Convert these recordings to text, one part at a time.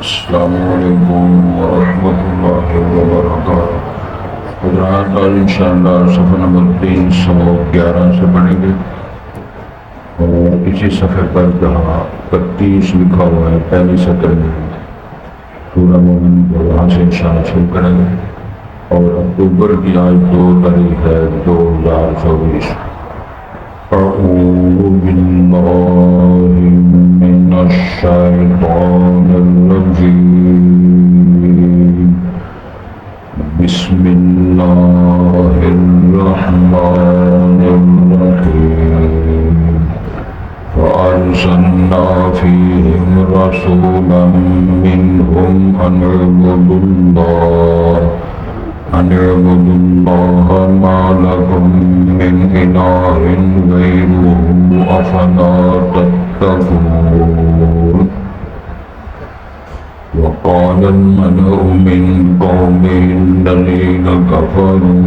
السلام علیکم ورحمۃ اللہ وبرکاتہ۔ حضرات آج انشاءاللہ صفحہ نمبر 311 سے پڑھیں گے اور اسی صفحے پر جہاں 32 لکھا ہوا ہے پہلی سطر میں سورہ مومن کو وہاں سے انشاءاللہ شروع کریں گے اور اکتوبر کی آج 2 تاریخ ہے 2024۔ أعوذ بالله من الشيطان الرجيم بسم الله الرحمن الرحيم فأرسلنا فيهم رسولا منهم أن اعبدوا الله ما لكم من إله غيره أفلا تتقون۔ وقال الملأ من قومه الذين كفروا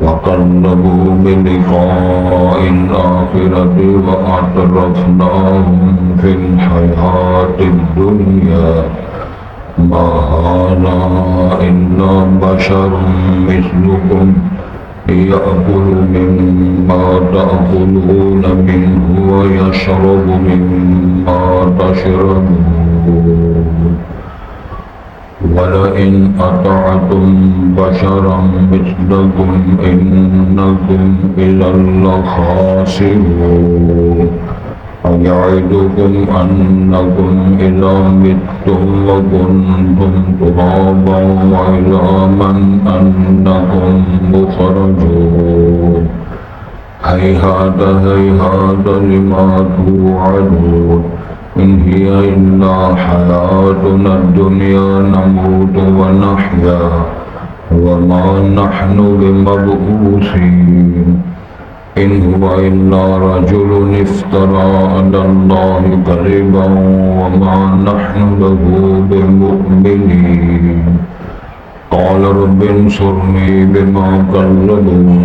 وكذبوا بلقاء الآخرة وأترفناهم في الحياة الدنيا ما هذا إلا بشر مثلكم يأكل مما تأكلون منه ويشرب مما تشربون ولئن أطعتم بشرا مثلكم إنكم إذا لخاسرون أيعدكم أنكم إذا متم وكنتم ترابا وعظاما أنكم مخرجون هيهات هيهات لما توعدون إن هي إلا حياتنا الدنيا نموت ونحيا وما نحن بمبعوثين إن هو إلا رجل افترى على الله كذبا وما نحن له بمؤمنين قال رب انصرني بما كذبون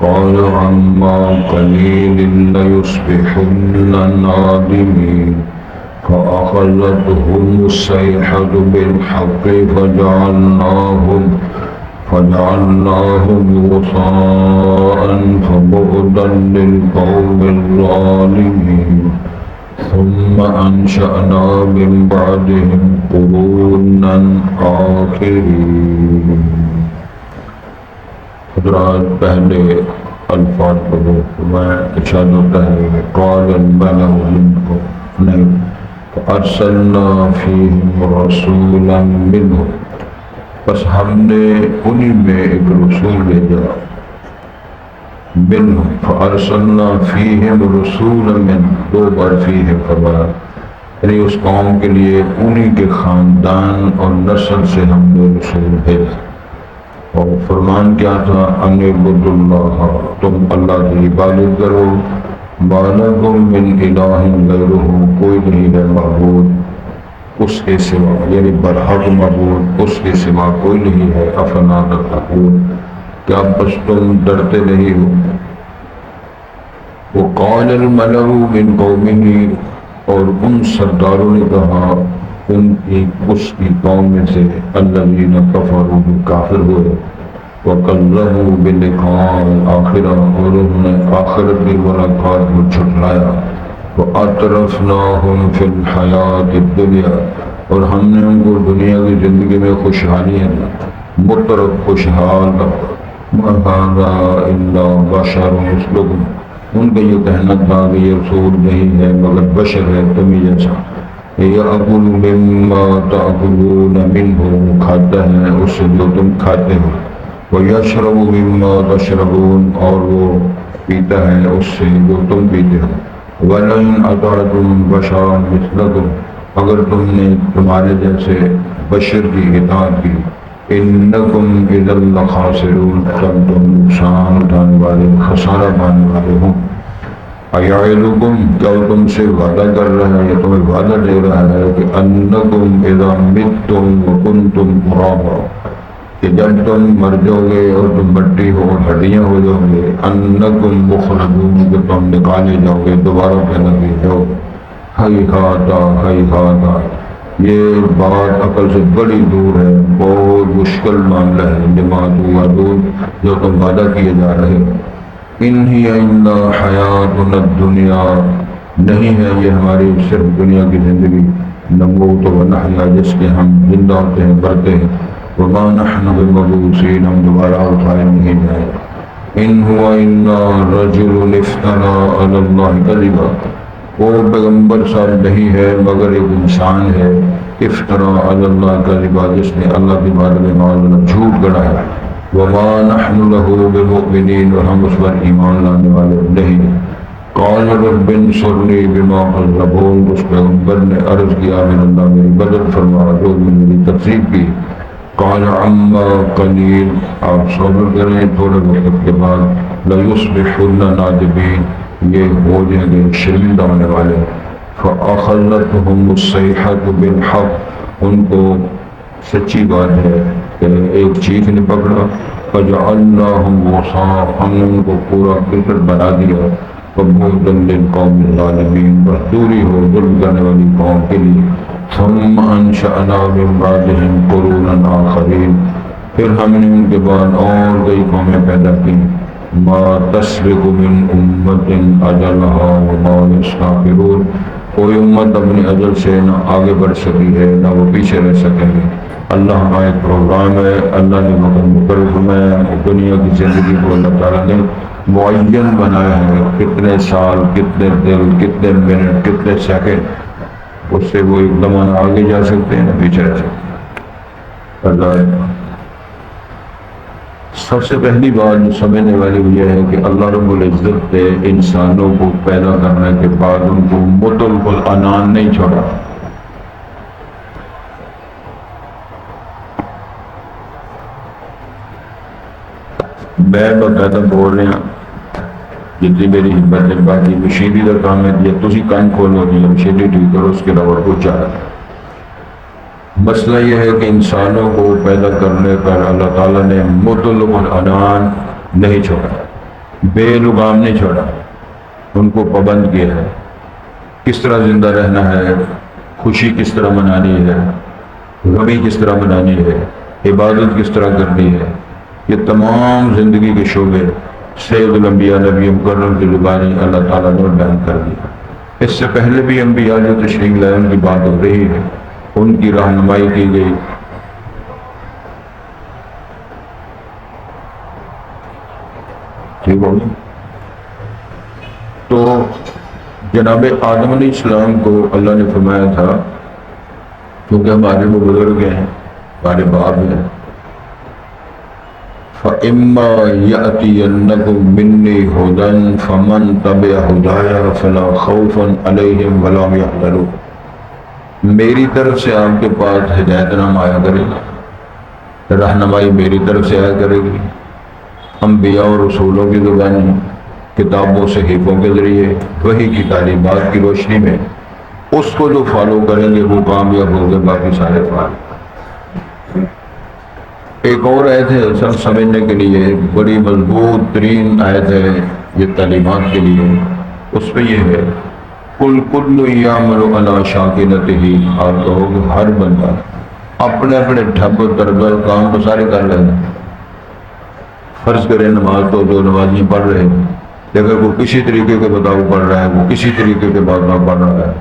قال عما قليل ليصبحن نادمين فأخذتهم الصيحة بالحق فجعلناهم غثاء فبعدا للقوم الظالمين ثم أنشأنا من بعدهم قرونا آخرين۔ حضرات پہلے الفاظ پڑھو میں ارشاد ہوتا ہے قال الملأ منهم فأرسلنا فيهم رسولا منهم، بس ہم نے انہی میں ایک رسول بھیجا منهم فأرسلنا فيهم رسولا منهم، 2 بار فیہم فرمایا، یعنی اس قوم کے لیے انہی کے خاندان اور نسل سے ہم نے رسول بھیجا، اور فرمان کیا تھا ان اعبدوا اللہ، تم اللہ کی عبادت کرو، ما لکم من الہ غیرہ، کوئی نہیں ہے معبود اس کے سوا، یعنی برحق معبود اس کے سوا کوئی نہیں ہے، افلا تتقون، کیا بس تم ڈرتے نہیں ہو۔ وقال الملأ من قومه، اور ان سرداروں نے کہا ان کی اس کی قوم میں سے، الذین کفروا، جو کافر ہوئے، وکذبوا بلقاء الآخرہ، اور انہوں نے آخرت کی ملاقات کو جھٹلایا، وَأَتْرَفْنَاهُمْ فِي الْحَيَاةِ الدُّنْيَا، اور ہم نے ان کو دنیا کی زندگی میں خوشحالیاں دی، مطرب خوشحال، مَا هَذَا إِلَّا بَشَرٌ مِثْلُكُمْ، ان کا یہ کہنا تھا کہ یہ رسول نہیں ہے مگر بشر ہے تمہیں جیسا، يَأْكُلُ مِمَّا تَأْكُلُونَ مِنْهُ، کھاتا ہے اس سے جو تم کھاتے ہو، وَيَشْرَبُ مِمَّا تَشْرَبُونَ، اور وہ پیتا ہے اس سے جو تم پیتے ہو، وَلَئِنْ أَطَعْتُمْ بَشَرًا مِثْلَكُمْ، اگر تم نے تمہارے جیسے بشر کی اطاعت کی، إِنَّكُمْ إِذًا لَخَاسِرُونَ، تب تم نقصان اٹھانے والے، خسارہ پانے والے ہوں۔ أَيَعِدُكُمْ، کیا تم سے وعدہ کر رہا ہے یا تمہیں وعدہ دے رہا ہے کہ أَنَّكُمْ إِذًا مِتُّمْ وَكُنْتُمْ تُرَابًا، کہ جب تم مر جاؤ گے اور تم مٹی ہو اور ہڈیاں ہو جاؤ گے، انکم مخرجون، کہ تم نکالے جاؤ گے، دوبارہ پیدا کیے جاؤ گے، ہیہاتا یہ بات عقل سے بڑی دور ہے، بہت مشکل معاملہ ہے، لما توعدون جو تم وعدہ کیے جا رہے ہو۔ ان ہی الا حیاتنا الدنیا نہیں ہے یہ ہماری صرف دنیا کی زندگی، نموت و نحیا جس کے ہم زندہ ہوتے ہیں مرتے ہیں، وما نحن بمبعوثین ہم دوبارہ اٹھائے نہیں جائیں۔ ان هو الا رجل افترى علی اللہ کذبا وہ پیغمبر صاحب نہیں ہے مگر ایک انسان ہے، افترا علی اللہ کذبا جس نے اللہ کے بارے میں معاذ جھوٹ گڑھا ہے، وما نحن له بمؤمنین اور ہم اس پر ایمان لانے والے نہیں۔ قال رب انصرنی بما کذبون اس پیغمبر نے عرض کیا من اللہ میری مدد فرما جو میری تکذیب کی۔ قال عما قلیل آپ صبر کریں تھوڑے وقت کے بعد لیصبحن نادمین یہ ہو جائیں گے شرمندہ ہونے والے۔ فأخذتهم الصیحة بالحق ان کو سچی بات ہے کہ ایک چیخ نے پکڑا، فجعلناهم غثاء ہم نے ان کو پورا کرکٹ بنا دیا، فبعدا للقوم الظالمین بس دوری ہو ظلم کرنے والی قوم کے لیے۔ ثم انشأنا من بعدهم قرونا آخرین پھر ہم نے ان کے بعد اور کئی قومیں پیدا کی، ما تسبق من امت اجلها وما یستأخرون کوئی امت اپنی اجل سے نہ آگے بڑھ سکی ہے نہ وہ پیچھے رہ سکیں گے۔ اللہ ہمارا ایک پروگرام ہے، اللہ نے وقت مقرر فرمایا، دنیا کی زندگی کو اللہ تعالیٰ نے معین بنایا ہے، کتنے سال، کتنے دن، کتنے منٹ، کتنے سیکنڈ، اس سے وہ ایک زمانہ آگے جا سکتے ہیں پیچھے رہ سکتے ہیں۔ اللہ سب سے پہلی بات جو سمجھنے والی وہ یہ ہے کہ اللہ رب العزت نے انسانوں کو پیدا کرنے کے بعد ان کو مطلق العنان نہیں چھوڑا۔ میں باقاعدہ بول رہے ہیں جتنی میری ہمت ہے، باقی مشینری کا کام ہے یا تسی کان کھولو نہیں مشینری ٹھیک کرو، اس کے علاوہ کچھ چاہ رہا ہے۔ مسئلہ یہ ہے کہ انسانوں کو پیدا کرنے پر اللہ تعالیٰ نے مطلق العنان نہیں چھوڑا، بے لگام نہیں چھوڑا، ان کو پابند کیا ہے کس طرح زندہ رہنا ہے، خوشی کس طرح منانی ہے، غمی کس طرح منانی ہے، عبادت کس طرح کرنی ہے، یہ تمام زندگی کے شعبے سید الانبیاء نبی مکرم کی زبانی اللہ تعالیٰ نے بیان کر دیا۔ اس سے پہلے بھی انبیاء جو تشریف لائے ان کی بات ہو رہی ہے، ان کی رہنمائی کی گئی۔ ٹھیک ہوگی تو جناب آدم علیہ السلام کو اللہ نے فرمایا تھا کیونکہ ہمارے وہ بزرگ ہیں، ہمارے باپ ہیں، فَإِمَّا يَأْتِيَنَّكُم مِّنِّي هُدًى فَمَن تَبِعَ هُدَايَ فَلَا خَوْفٌ عَلَيْهِمْ وَلَا هُمْ يَحْزَنُونَ میری طرف سے آپ کے پاس ہدایت نام آیا کرے گی، رہنمائی میری طرف سے آیا کرے گی، انبیاء اور رسولوں کی زبانی، کتابوں صحیفوں کے ذریعے، وحی کی تعلیمات کی روشنی میں اس کو جو فالو کریں گے وہ کامیاب ہو گئے، باقی سارے فالو۔ ایک اور آیت ہے سب سمجھنے کے لیے، بڑی مضبوط ترین آیت ہے یہ تعلیمات کے لیے، اس پہ یہ ہے کل کل یعمل علی شاکلتہ آپ کہو کہ ہر بندہ اپنے اپنے ڈھب و دربر کام کو سارے کر رہے ہیں۔ فرض کرے نماز تو جو نمازی پڑھ رہے ہیں، لیکن وہ کسی طریقے کے مطابق پڑھ رہا ہے، وہ کسی طریقے کے بعد میں پڑھ رہا ہے،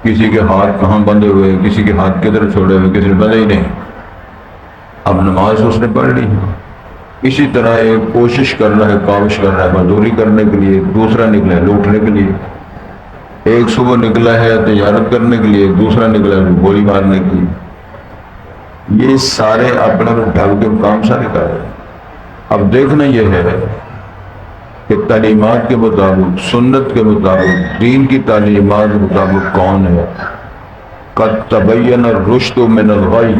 کسی کے ہاتھ کہاں بندھے ہوئے، کسی کے ہاتھ کدھر چھوڑے ہوئے، کسی نے بندھے ہی نہیں، اب نماز اس نے پڑھ لی۔ اسی طرح ایک کوشش کر رہا ہے، کاوش کر رہا ہے مزدوری کرنے کے لیے، دوسرا نکلا ہے لوٹنے کے لیے، ایک صبح نکلا ہے تجارت کرنے کے لیے، دوسرا نکلا ہے گولی مارنے کے لیے، یہ سارے اپنے ڈھل کے کام سارے کر رہے ہیں۔ اب دیکھنا یہ ہے کہ تعلیمات کے مطابق، سنت کے مطابق، دین کی تعلیمات کے مطابق کون ہے؟ قد تبین الرشد من الغی۔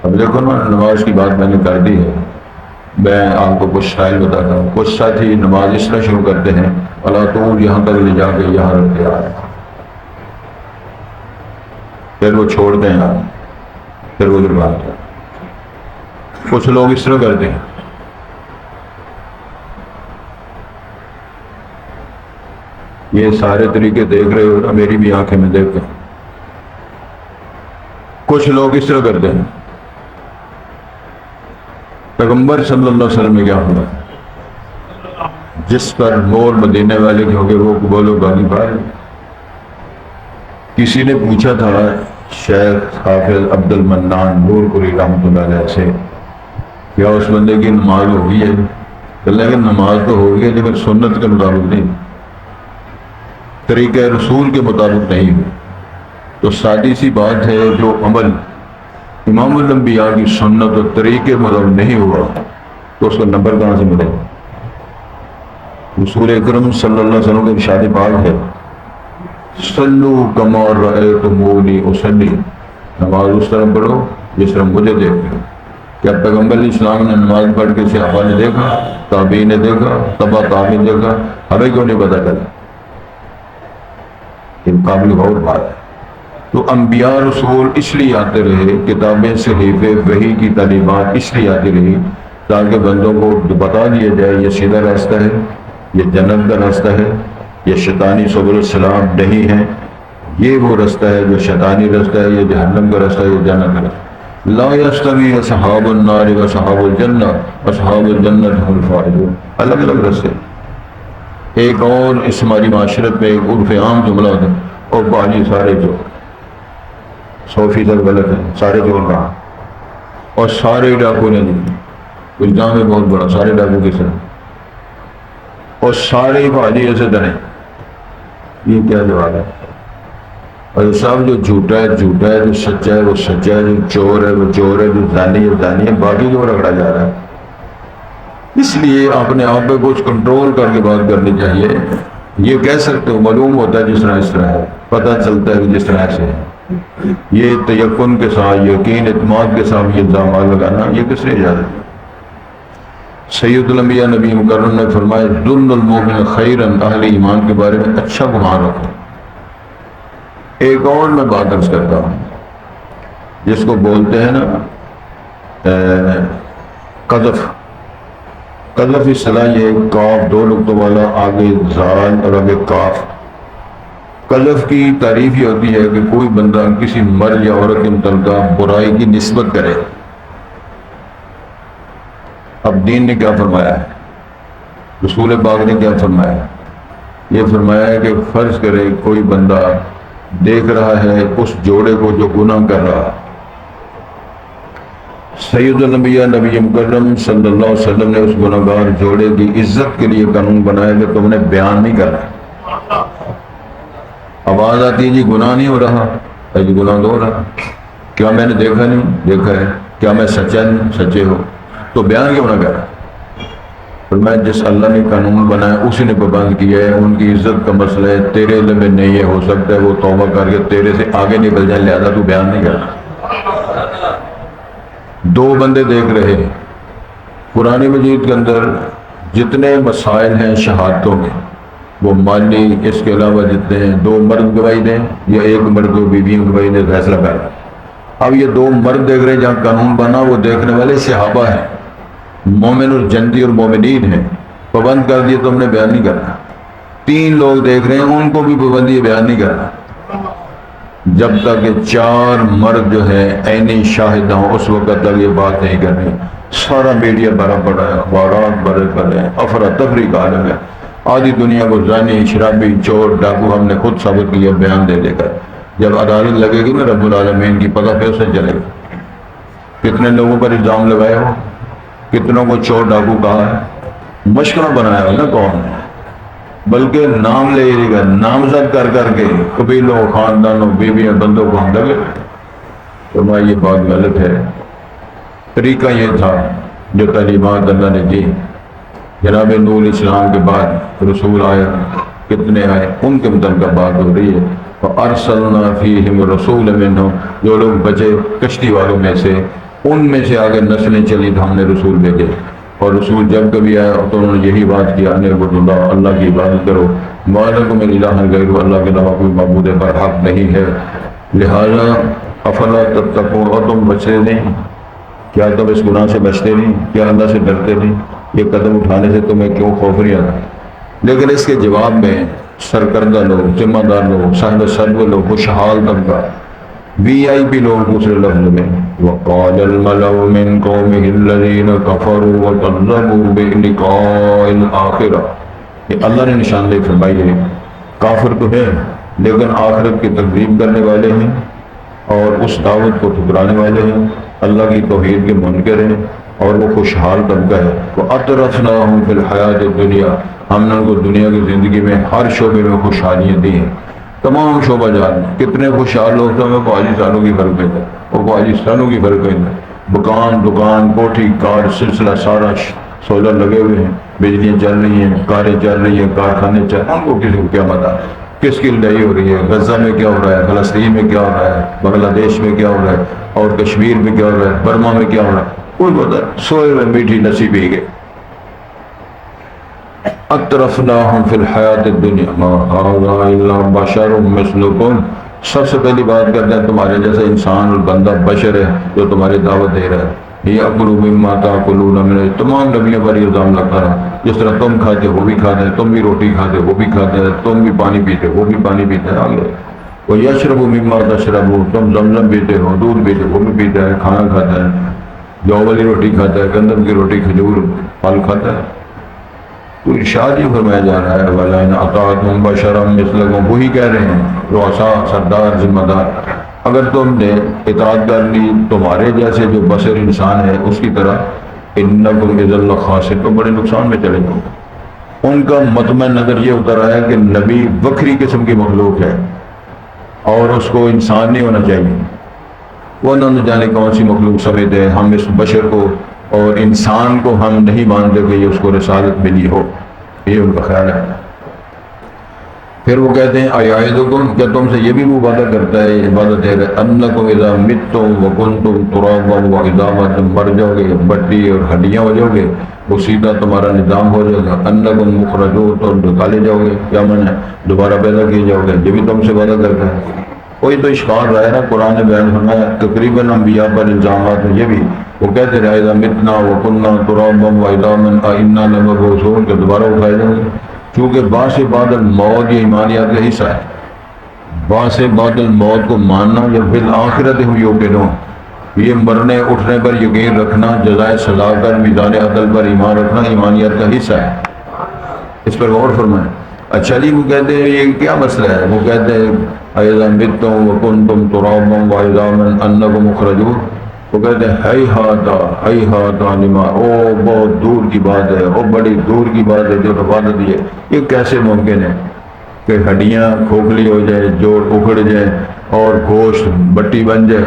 اب دیکھو نا، نماز کی بات میں نے کر دی ہے، میں آپ کو کچھ اسٹائل بتاتا ہوں۔ کچھ ساتھی نماز اس طرح شروع کرتے ہیں، اللہ تو یہاں تک لے جا کے یہاں رکھتے آ رہے، پھر وہ چھوڑتے ہیں، پھر وہ بات ہے۔ کچھ لوگ اس طرح کرتے ہیں، یہ سارے طریقے دیکھ رہے ہو نا، میری بھی آنکھیں میں دیکھتے ہیں۔ کچھ لوگ اس طرح کرتے ہیں۔ پیغمبر صلی اللہ علیہ وسلم میں کیا ہوا؟ جس پر نور مدینے والے کے ہوگے وہ بولو باغی بھائی۔ کسی نے پوچھا تھا شیخ حافظ عبد المنان نور پوری رحمۃ اللہ علیہ سے، کیا اس بندے کی نماز ہوگی ہے؟ لیکن نماز تو ہوگی ہے لیکن سنت کے مطابق نہیں، طریقہ رسول کے مطابق نہیں ہوئی۔ تو سادی سی بات ہے، جو عمل امام الانبیاء کی سنت اور طریقے مطابق نہیں ہوا تو اس کا نمبر کہاں سے ملے گا؟ رسول اکرم صلی اللہ علیہ وسلم کے ارشاد پاک ہے، صلو کما رأیتمونی اصلی، نماز اس طرح پڑھو جس طرح مجھے دیکھتے ہو۔ کیا پیغمبر علیہ السلام نے نماز پڑھ کے صحابہ نے دیکھا، تابعین نے دیکھا، تبع تابعین نے دیکھا؟ ہمیں کیوں نہیں پتہ چلا؟ ان قابل غور بات ہے۔ تو انبیاء رسول اس لیے آتے رہے، کتابیں صحیفے وحی کی تعلیمات اس لیے آتی رہی تاکہ بندوں کو بتا دیا جائے یہ سیدھا راستہ ہے، یہ جنت کا راستہ ہے، یہ شیطانی سبل السلام نہیں ہے، یہ وہ راستہ ہے جو شیطانی راستہ ہے، یہ جہنم کا راستہ ہے، یہ جنت کا راستہ ہے۔ لا یستوی اصحاب النار و اصحاب الجنہ، اصحاب الجنۃ هم الفائزون، الگ الگ راستے۔ ایک اور اس ہماری معاشرت میں ایک عرف عام جملہ ہوتا ہے، اور باجی سارے جو 100% غلط ہے، سارے جو کہاں اور سارے ڈاکو نے دی، الزام ہے بہت بڑا، سارے ڈاکو کس طرح اور سارے باجی ایسے ڈرے، یہ کیا جواب ہے؟ اور صاحب جو جھوٹا ہے جھوٹا ہے، جو سچا ہے وہ سچا ہے، جو چور ہے وہ چور ہے، جو زانی ہے زانی ہے، باقی کیوں رگڑا جا رہا ہے؟ اس لیے اپنے آپ پہ کچھ کنٹرول کر کے بات کرنی چاہیے۔ یہ کہہ سکتے ہو معلوم ہوتا ہے جس طرح اس طرح ہے، پتہ چلتا ہے کہ جس طرح سے ہے، یہ تیقن کے ساتھ یقین اعتماد کے ساتھ یہ الزامات لگانا یہ کس نے اجازت؟ سید الانبیاء نبی مکرم نے فرمایا ظن المؤمن خیرن، اہل ایمان کے بارے میں اچھا گمان رکھو۔ ایک اور میں بات عرض کرتا ہوں، جس کو بولتے ہیں نا قذف، قذف اصطلاح یہ کاف دو نقطوں والا، آگے زال اور آگے کاف۔ قذف کی تعریف یہ ہوتی ہے کہ کوئی بندہ کسی مرد یا عورت کے متعلقہ برائی کی نسبت کرے۔ اب دین نے کیا فرمایا ہے، رسول پاک نے کیا فرمایا ہے؟ یہ فرمایا ہے کہ فرض کرے کوئی بندہ دیکھ رہا ہے اس جوڑے کو جو گناہ کر رہا ہے، سید الانبیاء نبی مکرم صلی اللہ علیہ وسلم نے اس گناہگار جوڑے کی عزت کے لیے قانون بنایا کہ تم نے بیان نہیں کرنا۔ آواز آتی ہے جی گناہ نہیں ہو رہا، جی گناہ تو ہو رہا، کیا میں نے دیکھا نہیں؟ دیکھا ہے۔ کیا میں سچا نہیں؟ سچے ہو، تو بیان کیوں نہ کرا؟ فرمایا جس اللہ نے قانون بنایا اسی نے پابند کیا ہے، ان کی عزت کا مسئلہ ہے، تیرے علم میں نہیں ہے، ہو سکتا ہے وہ توبہ کر کے تیرے سے آگے نکل جائے، لہذا تو بیان نہیں کرنا۔ دو بندے دیکھ رہے ہیں، قرآن مجید کے اندر جتنے مسائل ہیں شہادتوں میں وہ مالی، اس کے علاوہ جتنے ہیں، دو مرد گواہی دیں یا ایک مرد دو بیویوں گواہی دیں، فیصلہ کر۔ اب یہ دو مرد دیکھ رہے ہیں، جہاں قانون بنا وہ دیکھنے والے صحابہ ہیں، مومن اور جنتی اور مومنین ہیں، پابند کر دیے تم نے بیان نہیں کرنا۔ تین لوگ دیکھ رہے ہیں، ان کو بھی پابندی ہے، بیان نہیں کرنا، جب تک کہ چار مرد جو ہے عینی شاہد ہوں اس وقت تک یہ بات نہیں کرنی۔ سارا میڈیا بھرا پڑا ہے، اخبارات بھرے پڑے ہیں، افراتفری کا عالم ہے، آدھی دنیا کو زانی، شرابی، چور، ڈاکو ہم نے خود ثابت کیا بیان دے دے کر۔ جب عدالت لگے گی نا رب العالمین کی، پتہ پھر سے چلے گا کتنے لوگوں پر الزام لگائے ہو، کتنوں کو چور ڈاکو کہا ہے، مشکلہ بنایا ہو نا کون ہے، بلکہ نام لے گا، نامزد کر کر کے قبیلوں، خاندانوں، بیویاں، بندوں کو ہم لگے۔ فرمایا یہ بات غلط ہے۔ طریقہ یہ تھا جو تعلیمات اللہ نے دی، جناب نور اسلام کے بعد رسول آئے، کتنے آئے، ان کے متعلقہ بات ہو رہی ہے۔ فَأَرْسَلْنَا فِيهِمْ رَسُولًا مِّنْهُمْ، جو لوگ بچے کشتی والوں میں سے، ان میں سے آگے نسلیں چلی تو ہم نے رسول بھیجے، اور رسول جب کبھی آیا تو انہوں نے یہی بات کیا، اعبدوا اللہ، اللہ کی عبادت کرو، مَا لَكُم مِّنْ إِلَٰهٍ غَيْرُهُ، اللہ کے علاوہ کوئی معبود پر حق نہیں ہے، لہذا افلا تتقون، اور تم بچتے نہیں، کیا تم اس گناہ سے بچتے نہیں؟ کیا اللہ سے ڈرتے نہیں؟ یہ قدم اٹھانے سے تمہیں کیوں خوف نہیں آتا؟ لیکن اس کے جواب میں سرکردہ لوگ، ذمہ دار لوگ، صاحب صدر لوگ، خوشحال طبقہ، وی آئی پی لوگ دوسرے لفظ میں. وقال الملأ من قومه الذين كفروا وكذبوا بلقاء الآخرة. یہ اللہ نے نشاندہی فرمائی ہے، کافر تو ہے لیکن آخرت کی تکذیب کرنے والے ہیں اور اس دعوت کو ٹھکرانے والے ہیں، اللہ کی توحید کے منکر ہیں، اور وہ خوشحال طبقہ ہے. وَأَتْرَفْنَاهُمْ فِي الْحَيَاةِ الدُّنْيَا. ہم نے ان کو دنیا کی زندگی میں ہر شعبے میں خوشحالیاں دی ہیں، تمام شعبہ جات میں. کتنے خوشحال لوگ تھے ہمیں پاکستانوں کی فرق ہے اور پاکستانوں کی فرق ہے. مکان، دکان، کوٹھی، کار، سلسلہ سارا سولر لگے ہوئے ہیں، بجلیاں چل رہی ہیں، کاریں چل رہی ہیں، کارخانے چل رہے ہیں. ان کو کسی کو کیا پتا کس کی لڑائی ہو رہی ہے، غزہ میں کیا ہو رہا ہے، فلسطین میں کیا ہو رہا ہے، بنگلہ دیش میں کیا ہو رہا ہے، اور کشمیر میں کیا ہو رہا ہے، برما میں کیا ہو رہا ہے، کوئی پتہ. سوئے ہوئے میٹھی نسی پی گئے. اطرفناہم فی الحیات الدنیا ما ھذا الا بشر مثلکم. سب سے پہلی بات کرتے ہیں تمہارے جیسا انسان اور بندہ بشر ہے جو تمہاری دعوت دے رہا ہے. یاکل مما تاکلون من. تمام نبیوں پر الزام لگتا رہا، جس طرح تم کھاتے وہ بھی کھاتے ہیں، تم بھی روٹی کھاتے وہ بھی کھاتے ہیں، تم بھی پانی پیتے وہ بھی پانی پیتے ہیں. آگے ویشرب مما تشربون. تم زمزم پیتے ہو، دودھ پیتے وہ بھی پیتا ہے، کھانا کھاتا ہے، جو والی روٹی کھاتا ہے، گندم کی روٹی، کھجور پھل کھاتا ہے. تو ارشاد یہ فرمایا جا رہا ہے وَلَئِنْ أَطَعْتُمْ بَشَرًا مِثْلَكُمْ. وہی کہہ رہے ہیں رؤساء، سردار، ذمہ دار. اگر تم نے اطاعت کر لی تمہارے جیسے جو بشر انسان ہے اس کی طرح، إِنَّكُمْ إِذًا لَخَاسِرُونَ. تو بڑے نقصان میں چلے جاؤ. ان کا مطمع نظر یہ ہوتا رہا ہے کہ نبی وکری قسم کی مخلوق ہے اور اس کو انسان نہیں ہونا چاہیے. وہ نہ جانے کون سی مخلوق سمجھتے ہیں. ہم اس بشر کو اور انسان کو ہم نہیں مانتے کہ یہ اس کو رسالت ملی ہو، یہ ان کا خیال ہے. پھر وہ کہتے ہیں ایعدکم، کیا تم سے یہ بھی وہ وعدہ کرتا ہے، عبادت ہے انکم اذا متم وکنتم ترابا وعظاما. تم مر جاؤ گے، مٹی اور ہڈیاں ہو جاؤ گے، وہ سیدھا تمہارا نظام ہو جائے گا. انکم مخرجون، تم نکالے جاؤ گے، کیا معنی ہے دوبارہ پیدا کیے جاؤ گے. یہ بھی تم سے وعدہ کرتا ہے. کوئی تو اشکال رہا ہے نا. قرآن نے بیان فرمایا تقریباً انبیاء پر الزامات ہیں. یہ بھی وہ کہتے رہے اذا متنا وکننا ترابا وعظاما ائنا لمبعوثون، کہ دوبارہ اٹھائے جائیں گے. چونکہ باعث بعد الموت یہ ایمانیات کا حصہ ہے. باعث بعد الموت کو ماننا یا بالآخرت ہم یوقنون، یہ مرنے اٹھنے پر یقین رکھنا، جزائے سزا پر، میزان عدل پر ایمان رکھنا ایمانیات کا حصہ ہے. اس پر غور فرمائیں. اچھا جی وہ کہتے ہیں یہ کیا مسئلہ ہے. وہ کہتے ہیں اذا متم وکنتم ترابا وعظاما انکم مخرجون. وہ کہتے ہیں ہیہات لما. او بہت دور کی بات ہے، او بڑی دور کی بات ہے جو وعدہ دی ہے. یہ کیسے ممکن ہے کہ ہڈیاں کھوکھلی ہو جائے، جوڑ اکھڑ جائے اور گوشت بٹی بن جائے،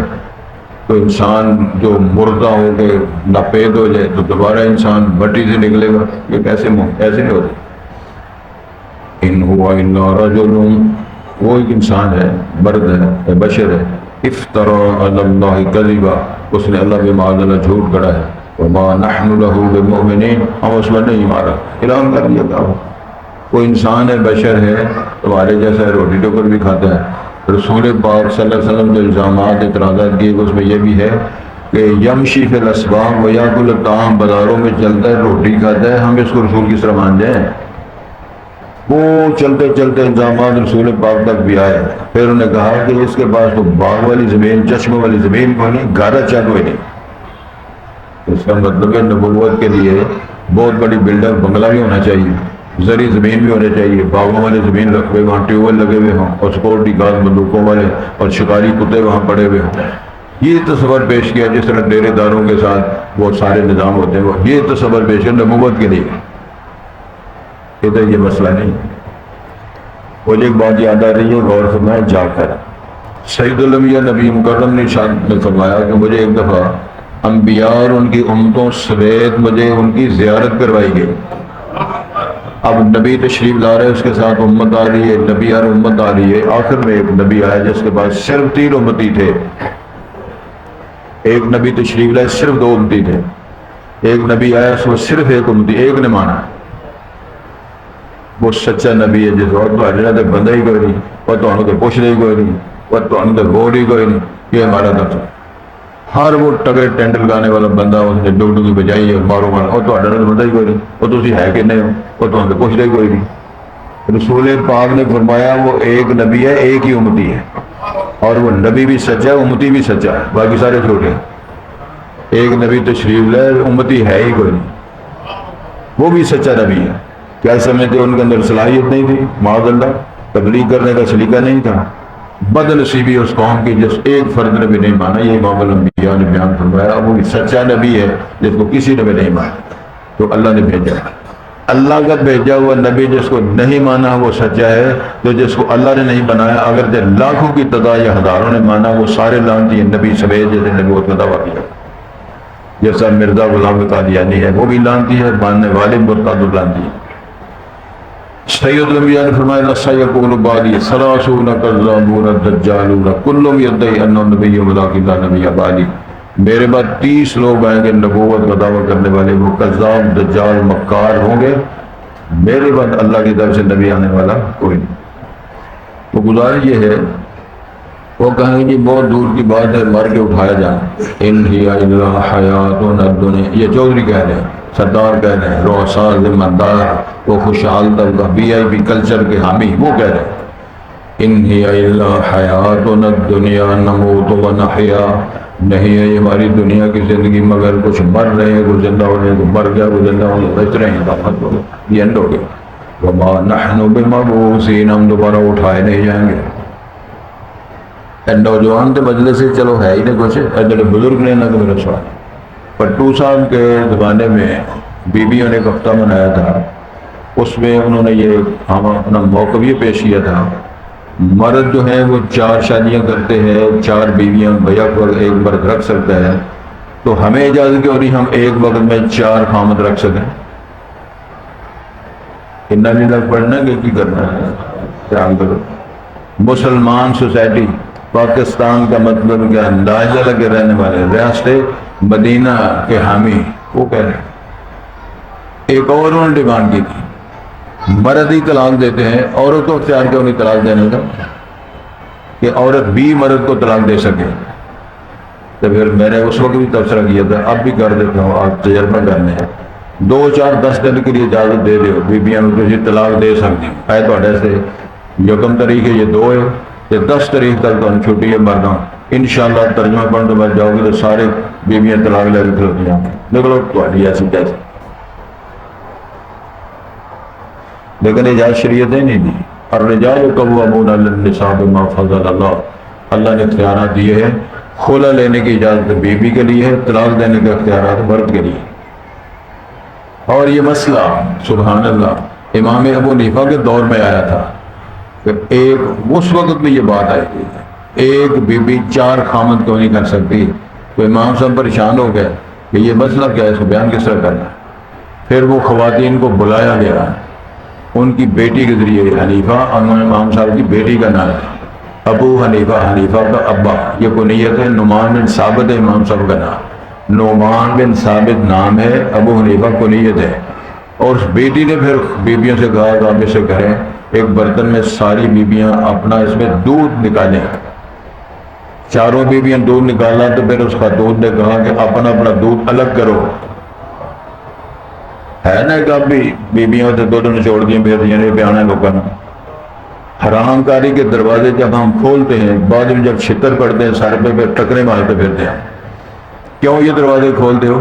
تو انسان جو مردہ ہو کے ناپید ہو جائے تو دوبارہ انسان بٹی سے نکلے گا. یہ کیسے ممکن، ایسے نہیں ہوتا. ان هو الا رجل، وہ ایک انسان ہے، مرد ہے، بشر ہے. افترا علی اللہ کذبا، اس نے اللہ پہ معاذ اللہ جھوٹ گڑا ہے. وما نحن له بمؤمنین، ہم اس پر نہیں مارا. اعلان کر دیا تھا وہ انسان ہے، بشر ہے، تمہارے جیسا روٹی ٹوکر بھی کھاتا ہے. رسول پاک صلی اللہ علیہ وسلم جو الزامات اعتراضات کیے اس میں یہ بھی ہے کہ یمشی فی الاسواق ویاکل الطعام، بازاروں میں چلتا ہے، روٹی کھاتا ہے. ہم اس کو رسول کس طرح مان جائیں. وہ چلتے چلتے الزامات رسول پاک تک بھی آئے. پھر انہوں نے کہا کہ اس کے پاس تو باغ والی زمین، چشمے والی زمین کوئی نہیں، گارا چا کوئی نہیں. اس کا مطلب ہے نبوت کے لیے بہت بڑی بلڈنگ، بنگلہ بھی ہونا چاہیے، زرعی زمین بھی ہونے چاہیے، باغوں والے زمین رکھے وہاں ٹیوب ویل لگے ہوئے ہوں اور سیکورٹی گارڈ بندوقوں والے اور شکاری کتے وہاں پڑے ہوئے ہوں. یہ تصور پیش کیا جس طرح ڈیرے داروں کے ساتھ وہ سارے نظام ہوتے ہیں. وہ یہ تصور پیش ہے نبوت کے لیے. ادھر یہ مسئلہ نہیں. مجھے ایک بات یاد آ رہی ہے، غور فرمائیں جا کر. سید الانبیاء نبی مکرم نے ارشاد میں فرمایا کہ مجھے ایک دفعہ انبیاء اور ان کی امتوں سمیت مجھے ان کی زیارت کروائی گئی. اب نبی تشریف لا رہے، اس کے ساتھ امت آ رہی ہے، نبی اور امت آ رہی ہے. آخر میں ایک نبی آیا جس کے پاس صرف 3 امتی تھے. ایک نبی تشریف لائے، صرف 2 امتی تھے. ایک نبی آیا اس میں صرف ایک امتی، ایک نے مانا. وہ سچا نبی ہے جس وقت تو اجنا تک بندہ ہی کوئی نہیں، اور تو انہوں نے پوچھ رہی کوئی نہیں، اور تو انہوں نے بول ہی کوئی نہیں. یہ ہمارا دفتر. ہر وہ ٹگڑے ٹینٹ لگانے والا بندہ اس نے ڈگ ڈگی بجائی ہے، مارو مارو، اور تو اڈر بندہ ہی کوئی نہیں، اور تو اسی ہے کہ نہیں ہو، اور تو انہوں نے پوچھ رہی کوئی نہیں. رسول پاک نے فرمایا وہ ایک نبی ہے، ایک ہی امتی ہے، اور وہ نبی بھی سچا ہے، امتی بھی سچا ہے، باقی سارے جھوٹے ہیں۔ ایک نبی تشریف لائے، امتی ہے ہی کوئی نہیں، وہ بھی سچا نبی ہے۔ کیا سمجھتے ان کے اندر صلاحیت نہیں تھی؟ معاذ اللہ، تبلیغ کرنے کا سلیقہ نہیں تھا؟ بد نصیبی اس قوم کی جس ایک فرد نے بھی نہیں مانا۔ یہ امام الانبیاء نے بیان فرمایا، وہ سچا نبی ہے جس کو کسی نے بھی نہیں مانا، تو اللہ نے بھیجا۔ اللہ کا بھیجا ہوا نبی جس کو نہیں مانا وہ سچا ہے، تو جس کو اللہ نے نہیں بنایا اگر لاکھوں کی تعداد یا ہزاروں نے مانا وہ سارے لعنتی ہیں، نبی سمیت جیسے نبوت کا دعویٰ کیا۔ جیسا مرزا غلام قادیانی ہے وہ بھی لعنتی ہے، ماننے والے مرتد لعنتی ہے۔ سید الانبیاء نے فرمایا سیکون بعدی ثلاثون کذابون دجالون کل یدعی انہ نبی ولکن لا نبی بعدی، میرے بعد 30 لوگ آئیں گے نبوت کا دعویٰ کرنے والے، وہ کذاب دجال مکار ہوں گے، میرے بعد اللہ کی طرف سے نبی آنے والا کوئی نہیں۔ تو گزارش یہ ہے، وہ کہیں گے جی بہت دور کی بات ہے، مر کے اٹھایا جانا، ان ہی الا حیاتنا الدنیا، یہ چودھری کہہ رہے ہیں، سردار کہہ رہے ہیں، روسا ذمہ دار، وہ خوشحال طبقہ بی آئی پی کلچر کے حامی، وہ کہہ رہے ہیں ان ہی الا حیاتنا الدنیا نموت و نحیا، نہیں ہے یہ ہماری دنیا کی زندگی مگر کچھ مر رہے ہیں، کچھ زندہ ہو رہے ہیں، کچھ مر گیا، کچھ زندہ ہونے بچ رہے ہیں، یہ اینڈ ہو گیا۔ وما نحن بمبعوثین، ہم دوبارہ اٹھائے نہیں جائیں گے۔ نوجوان کے مجلس سے چلو ہے ہی نہیں کچھ، ادھر بزرگ نے نہ میرا سوال۔ پٹو صاحب کے زمانے میں بیویوں نے ایک ہفتہ منایا تھا، اس میں انہوں نے یہ اپنا موقف یہ پیش کیا تھا، مرد جو ہیں وہ 4 شادیاں کرتے ہیں، 4 بیویاں بیک وقت ایک مرد رکھ سکتا ہے، تو ہمیں اجازت کیوں نہیں ہم ایک وقت میں 4 خامد رکھ سکیں؟ اتنا نہیں لگ پڑنا کہ کی کرنا ہے، خیال کرو۔ مسلمان سوسائٹی پاکستان کا مطلب کیا، اندازہ لگے رہنے والے ریاست مدینہ کے حامی، وہ کہہ رہے ہیں۔ ایک اور انہوں نے ڈیمانڈ کی تھی، مرد ہی طلاق دیتے ہیں، عورت کو اختیار کیوں نہیں طلاق دینے کا کہ عورت بھی مرد کو طلاق دے سکے؟ تو پھر میں نے اس وقت بھی تبصرہ کیا تھا، اب بھی کر دیتا ہوں، آپ تجربہ کرنے ہیں، 2 4 10 دن کے لیے اجازت دے دو، بیبیاں تجھے طلاق دے سکتی ہیں، ہے تو سے یکم تاریخ ہے یہ 2 ہے، 10 تاریخ تک تو چھٹی ہے مرنا، انشاءاللہ ترجمہ پڑھ کے بعد جاؤ گے تو سارے بیویاں طلاق لے کے کھلوتی ہیں، دیکھ لو تمہاری ایسی کیسے، لیکن اجازت شریعت نے نہیں دی۔ الرجال قوامون علی النساء بما فضل اللہ، اللہ نے اختیارات دیے ہیں، خلا لینے کی اجازت بیوی کے لیے ہے، طلاق دینے کے اختیارات مرد کے لیے۔ اور یہ مسئلہ سبحان اللہ امام ابو حنیفہ کے دور میں آیا تھا کہ اس وقت بھی یہ بات آئی تھی، ایک بیوی 4 خامد کیوں نہیں کر سکتی؟ تو امام صاحب پریشان ہو گئے کہ یہ مسئلہ کیا ہے، اس کو بیان کس طرح کرنا ہے۔ پھر وہ خواتین کو بلایا گیا، ان کی بیٹی کے ذریعے حنیفہ، امام صاحب کی بیٹی کا نام ہے ابو حنیفہ، حنیفہ کا ابا، یہ کنیت ہے، نعمان بن ثابت ہے امام صاحب کا نام، نعمان بن ثابت نام ہے، ابو حنیفہ کنیت ہے۔ اور اس بیٹی نے پھر بیبیوں سے کہا کہ آپ اسے کریں، ایک برتن میں ساری بیبیاں اپنا اس میں دودھ نکالیں، 4 بیبیاں دودھ نکالنا، تو پھر اس خاتون نے کہا کہ اپنا اپنا دودھ الگ کرو، ہے نا کہ اب بھی بیبیاں سے دودھ نچوڑ دیں پھر یہ بیانا لوگوں نے۔ حرام کاری کے دروازے جب ہم کھولتے ہیں، بعد میں جب چھتر پڑتے ہیں سر پہ پھر ٹکرے مارتے پھرتے ہیں، کیوں یہ دروازے کھولتے ہو؟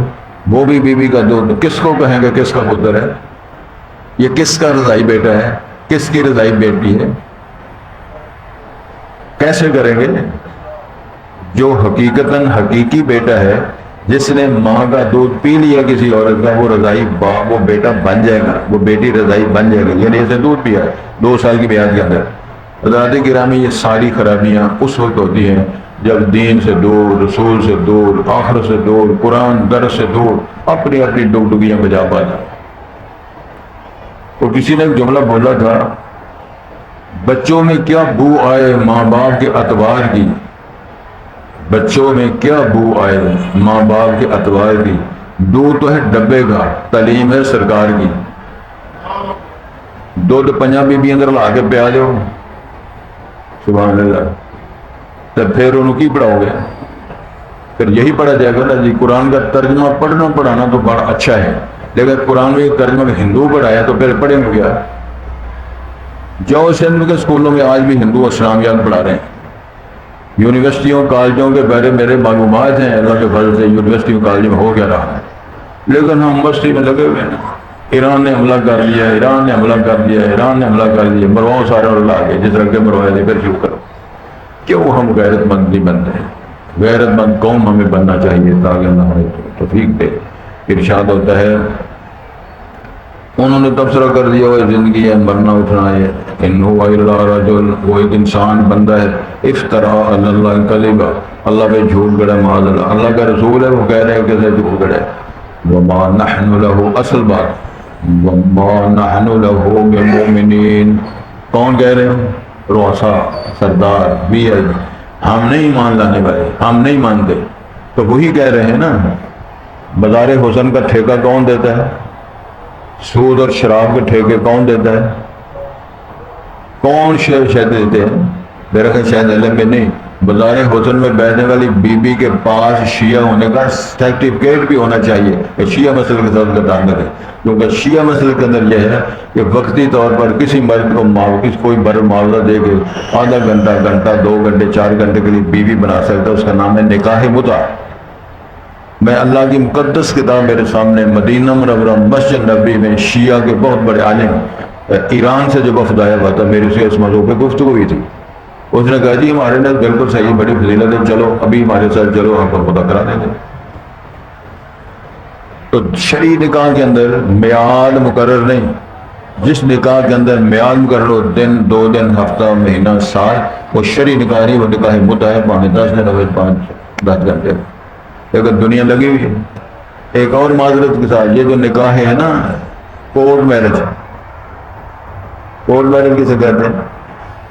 وہ بھی بیوی کا دودھ کس کو کہیں گے کس کا پتر ہے، یہ کس کا رضائی بیٹا ہے، کس کی رضائی بیٹی ہے، کیسے کریں گے؟ جو حقیقتاً حقیقی بیٹا ہے، جس نے ماں کا دودھ پی لیا کسی عورت کا، وہ رضائی وہ بیٹا بن جائے گا، وہ بیٹی رضائی بن جائے گا، یعنی اسے دودھ پیا ہے 2 سال کی میعاد کے اندر۔ حضرات گرامی، یہ ساری خرابیاں اس وقت ہوتی ہیں جب دین سے دور، رسول سے دور، آخرت سے دور، قرآن درس سے دور، اپنی اپنی ڈگڈگیاں بجا پاتا۔ اور کسی نے ایک جملہ بولا تھا، بچوں میں کیا بو آئے ماں باپ کے اتوار کی، بچوں میں کیا بو آئے ماں باپ کے اتوار کی، دودھ تو ہے ڈبے کا، تعلیم ہے سرکار کی، دودھ 5 بیبی اندر لا کے پیا دو، سبحان اللہ، تو پھر انہوں کی پڑھاؤ گے؟ پھر یہی پڑھا جائے گا نا جی، قرآن کا ترجمہ پڑھنا پڑھانا تو بڑا اچھا ہے، لیکن قرآن میں ترجمہ ہندو پڑھایا تو پھر پڑھیں گے کیا؟ جو سندھ کے اسکولوں میں آج بھی ہندو اسلامیات پڑھا رہے ہیں، یونیورسٹیوں کالجوں کے بارے میرے معلومات ہیں، اللہ کے فضل سے یونیورسٹیوں کالج میں ہو گیا رہا ہے، لیکن ہم مستی میں لگے ہوئے ہیں۔ ایران نے حملہ کر لیا، ایران نے حملہ کر دیا، ایران نے حملہ کر دیا، مرواؤ سارے اور لا کے جس طرح کے مروایا تھے پھر شروع کرو۔ کیوں ہم غیرت مند نہیں بنتے؟ غیرت مند قوم ہمیں بننا چاہیے تاکہ اللہ ہمیں توفیق دے۔ ارشاد ہوتا ہے انہوں نے تبصرہ کر دیا وہ زندگی ہے، مرنا اٹھنا ہے، ان هو الا رجل، وہ ایک انسان بندہ ہے، افترا علی اللہ کذبا، اللہ پہ جھوٹ گڑا، معاذ اللہ، اللہ کا رسول ہے وہ کہہ رہے ہیں کہ جھوٹ گڑا ہے۔ وما نحن له، اصل بات وما نحن له بمؤمنین، کون کہہ رہے ہیں؟ رؤساء، سردار، بھی ہے، ہم نہیں مان لانے والے، ہم نہیں مانتے۔ تو وہی کہہ رہے ہیں نا، بازار حسن کا ٹھیکہ کون دیتا ہے؟ سود اور شراب کے ٹھیکے کون دیتا ہے؟ کون شہد دیتے ہیں؟ میرا خیال شاید علم میں نہیں، بازار حسن میں بیٹھنے والی بی بی کے پاس شیعہ ہونے کا سرٹیفکیٹ بھی ہونا چاہیے کہ شیعہ مسئلے کے ساتھ تعلق ہے، کیونکہ شیعہ مسئلے کے اندر یہ ہے کہ وقتی طور پر کسی مرد کو کوئی بر معاوضہ دے کے آدھا گھنٹہ، گھنٹہ، 2 گھنٹے، 4 گھنٹے کے لیے بیوی بنا سکتا ہے، اس کا نام ہے نکاح متعہ۔ میں اللہ کی مقدس کتاب میرے سامنے، مدینہ منورہ مسجد نبی میں شیعہ کے بہت بڑے عالم ایران سے جو وفد آیا ہوا تھا، میرے سے اس موضوع پہ گفتگو ہوئی تھی۔ اس نے کہا جی ہمارے لیے بالکل صحیح، بڑی فضیلت ہے، چلو ابھی ہمارے ساتھ چلو، ہم کو پتہ کرا دیں گے۔ تو شرعی نکاح کے اندر میعاد مقرر نہیں، جس نکاح کے اندر میعاد مقرر ہو، دن، 2 دن، ہفتہ، مہینہ، سال، وہ شرعی نکاح نہیں، وہ نکاح متعہ ہے، 10 دن ہوئے، 5-10 گھنٹے۔ لیکن دنیا لگی ہوئی ہے۔ ایک اور معذرت کے ساتھ، یہ جو نکاح ہے نا، کورٹ میرج، کورٹ میرج کسے کہتے ہیں؟